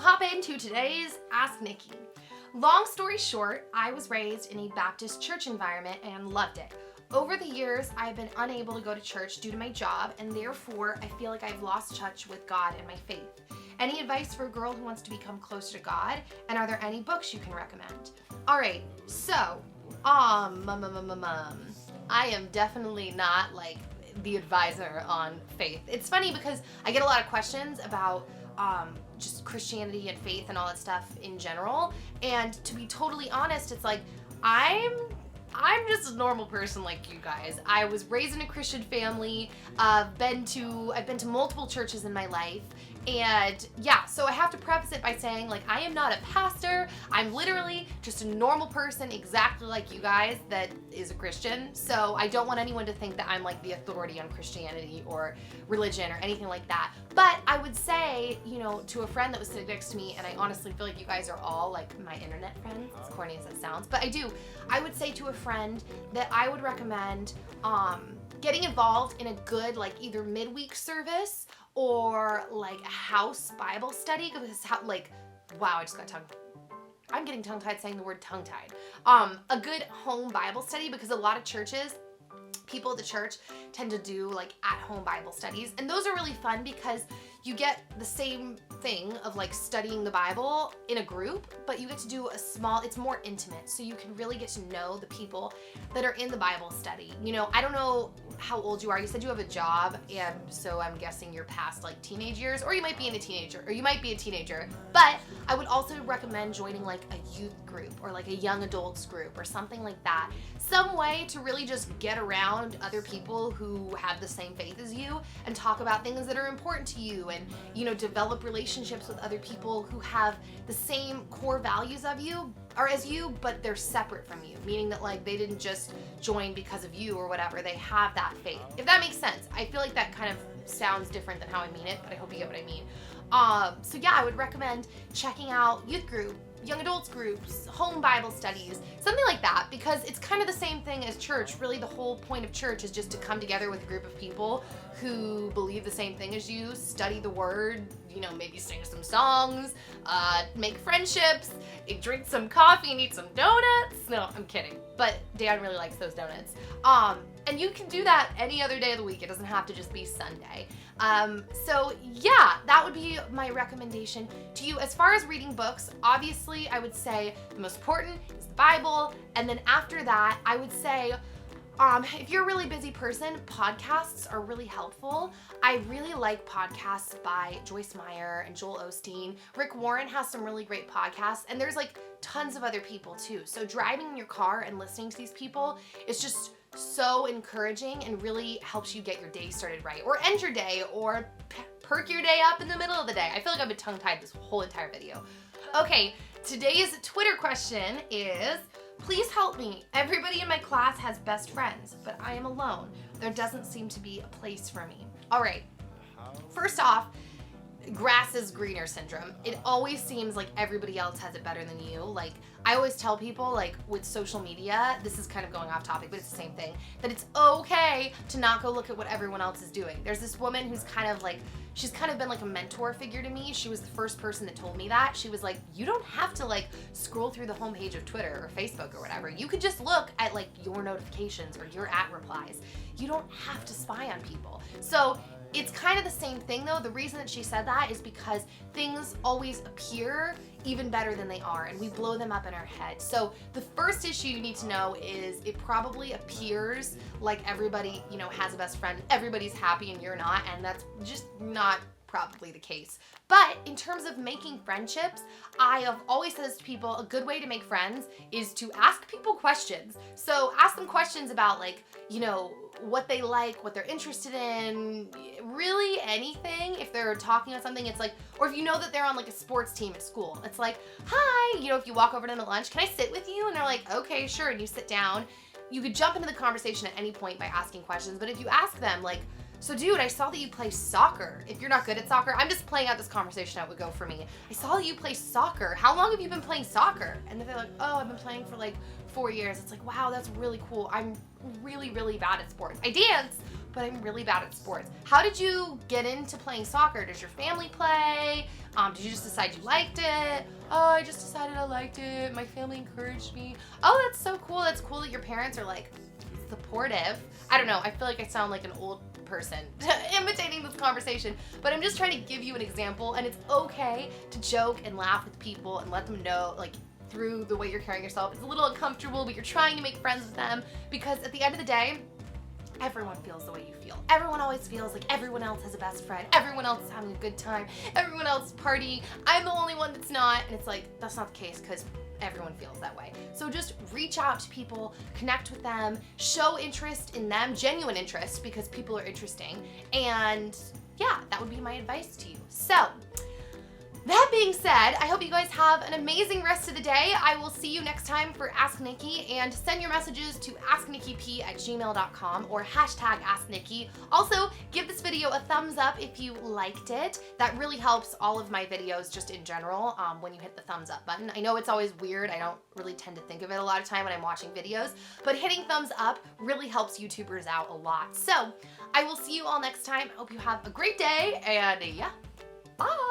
hop into today's Ask Nikki. Long story short, I was raised in a Baptist church environment and loved it. Over the years, I've been unable to go to church due to my job, and therefore, I feel like I've lost touch with God and my faith. Any advice for a girl who wants to become closer to God? And are there any books you can recommend? All right, so, I am definitely not like the advisor on faith. It's funny because I get a lot of questions about just Christianity and faith and all that stuff in general. And to be totally honest, it's like, I'm just a normal person like you guys. I was raised in a Christian family. I've been to multiple churches in my life. And yeah, so I have to preface it by saying, like, I am not a pastor. I'm literally just a normal person exactly like you guys that is a Christian. So I don't want anyone to think that I'm like the authority on Christianity or religion or anything like that. But I would say, you know, to a friend that was sitting next to me, and I honestly feel like you guys are all like my internet friends, as corny as that sounds, but I would say to a friend that I would recommend getting involved in a good, like, either midweek service or like a house Bible study, because wow, I just got I'm getting tongue-tied saying the word tongue-tied. A good home Bible study, because a lot of churches, people at the church tend to do like at-home Bible studies, and those are really fun because you get the same thing of like studying the Bible in a group, but you get to do it's more intimate, so you can really get to know the people that are in the Bible study. You know, I don't know how old you are. You said you have a job, and so I'm guessing you're past like teenage years, or you might be a teenager, but I would also recommend joining like a youth group or like a young adults group or something like that. Some way to really just get around other people who have the same faith as you and talk about things that are important to you, and, you know, develop relationships with other people who have the same core values as you, but they're separate from you, meaning that like they didn't just join because of you or whatever. They have that faith, if that makes sense. I feel like that kind of sounds different than how I mean it, but I hope you get what I mean. So yeah, I would recommend checking out youth group, young adults groups, home Bible studies, something like that, because it's kind of the same thing as church. Really, the whole point of church is just to come together with a group of people who believe the same thing as you, study the word, you know, maybe sing some songs, make friendships, drink some coffee and eat some donuts. No, I'm kidding. But Dan really likes those donuts. And you can do that any other day of the week. It doesn't have to just be Sunday. So yeah, that would be my recommendation to you. As far as reading books, obviously I would say the most important is the Bible. And then after that, I would say, if you're a really busy person, podcasts are really helpful. I really like podcasts by Joyce Meyer and Joel Osteen. Rick Warren has some really great podcasts, and there's like tons of other people too. So driving in your car and listening to these people is just so encouraging and really helps you get your day started right, or end your day, or perk your day up in the middle of the day. I feel like I've been tongue-tied this whole entire video. Okay, today's Twitter question is, please help me. Everybody in my class has best friends, but I am alone. There doesn't seem to be a place for me. All right, first off, grass is greener syndrome. It always seems like everybody else has it better than you. Like, I always tell people, like, with social media, this is kind of going off topic, but it's the same thing, that it's okay to not go look at what everyone else is doing. There's this woman who's kind of like, she's kind of been like a mentor figure to me. She was the first person that told me that. She was like, you don't have to like scroll through the homepage of Twitter or Facebook or whatever. You could just look at like your notifications or your @ replies. You don't have to spy on people. So it's kind of the same thing though. The reason that she said that is because things always appear even better than they are, and we blow them up in our head. So the first issue you need to know is it probably appears like everybody, you know, has a best friend, everybody's happy and you're not, and that's just not probably the case. But in terms of making friendships, I have always said this to people, a good way to make friends is to ask people questions. So ask them questions about, like, you know, what they like, what they're interested in, really anything. If they're talking on something, it's like, or if you know that they're on like a sports team at school, it's like, hi, you know, if you walk over to them at lunch, can I sit with you? And they're like, okay, sure, and you sit down. You could jump into the conversation at any point by asking questions, but if you ask them, like, so dude, I saw that you play soccer. If you're not good at soccer, I'm just playing out this conversation that would go for me. I saw that you play soccer. How long have you been playing soccer? And then they're like, oh, I've been playing for like 4 years. It's like, wow, that's really cool. I'm really, really bad at sports. I dance, but I'm really bad at sports. How did you get into playing soccer? Does your family play? Did you just decide you liked it? Oh, I just decided I liked it. My family encouraged me. Oh, that's so cool. That's cool that your parents are like supportive. I don't know. I feel like I sound like an old person imitating this conversation, but I'm just trying to give you an example, and it's okay to joke and laugh with people and let them know, like, through the way you're carrying yourself. It's a little uncomfortable, but you're trying to make friends with them, because at the end of the day, everyone feels the way you feel. Everyone always feels like everyone else has a best friend. Everyone else is having a good time. Everyone else is partying. I'm the only one that's not. And it's like, that's not the case, because everyone feels that way. So just reach out to people, connect with them, show interest in them, genuine interest, because people are interesting. And yeah, that would be my advice to you. So that being said, I hope you guys have an amazing rest of the day. I will see you next time for Ask Nikki, and send your messages to asknikkip@gmail.com or #AskNikki. Also, give this video a thumbs up if you liked it. That really helps all of my videos just in general when you hit the thumbs up button. I know it's always weird. I don't really tend to think of it a lot of time when I'm watching videos, but hitting thumbs up really helps YouTubers out a lot. So I will see you all next time. I hope you have a great day, and yeah, bye.